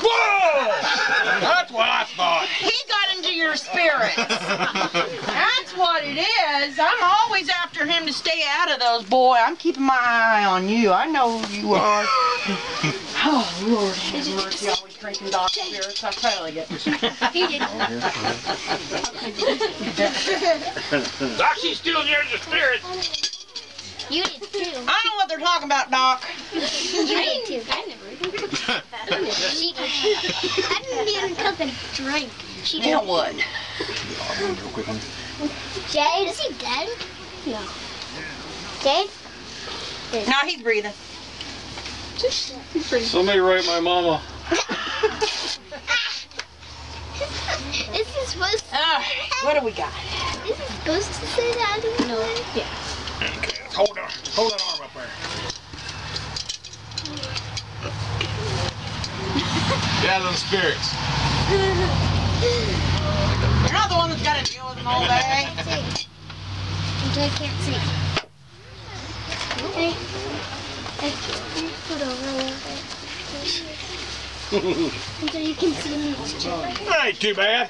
Whoa! That's what I thought. He got into your spirits. That's what it is. I'm always after him to stay out of those, boy. I'm keeping my eye on you. I know who you are. Oh, Lord have mercy. Always drinking Doc's spirits. I tell you. He did. Doc, she's still near the spirit. You did too. I don't know what they're talking about, Doc. You did too. I never. She did. I didn't even cut the drink. She did. Now what? Jade, is he dead? No. Jade? No, he's breathing. Somebody write my mama. Is this supposed to What do we got? Is it supposed to say that? No. Yeah. Okay, hold on. Hold that arm up there. Yeah, those spirits. You're not the one that's got to deal with them all day. Until I can't see. Okay. Put over a little bit. Until you can see me. That ain't too bad.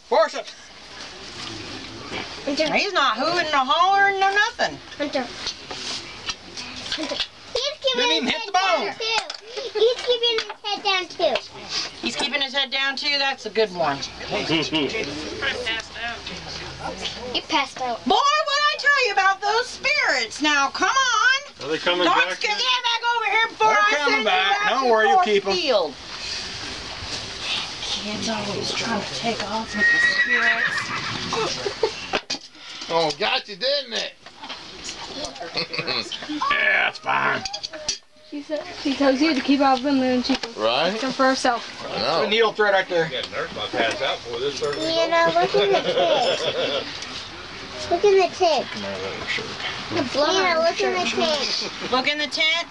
Force it. Hunter. He's not hooting or hollering or nothing. Hunter. Hunter. He's Didn't even hit the bone. He's keeping his head down too. He's keeping his head down too. That's a good one. He passed out. Boy, what I tell you about those spirits? Now, come on. Are they coming Doc's back? gonna get back over here before They're I coming send back. you back Don't to worry, the you'll keep 'em. field. Kids always trying to take off with the spirits. Oh, got you, didn't it? Yeah, that's fine. She tells you to keep out of them and she Right? come for herself. I The know. needle thread right there. You know, look in the tank. Look in the tank. The blood. Yeah, look in the tank. Look in the tent.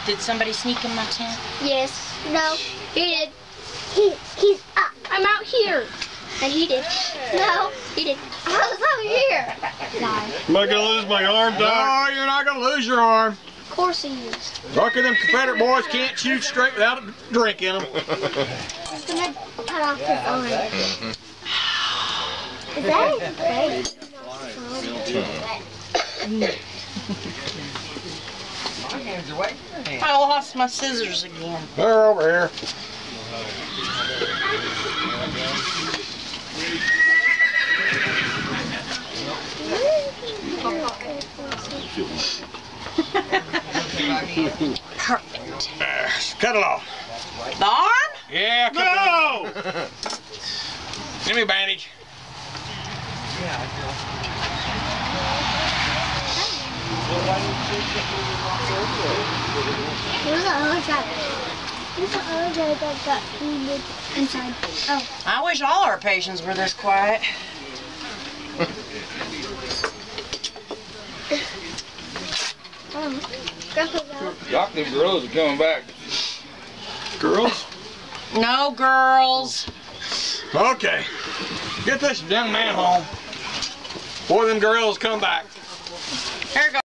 Did somebody sneak in my tent? Yes. No. He did. He's up. I'm out here. And he did. No. He did. I was over here. Lie. Am I gonna lose my arm, Doc? No, you're not gonna lose your arm. Of course he is. Lucky them Confederate boys can't shoot straight without a drink in them. He's gonna cut off his arm. Is that right? I lost my scissors again. They're over here. Perfect. Cut it off. The arm? Yeah, cut it off. Give me a bandage. Where's the other guy? Where's the other guy that got wounded inside? Oh. I wish all our patients were this quiet. Grandpa's out. Doc, them girls are coming back. Girls? No girls. Okay. Get this young man home. Before them girls come back. Here goes.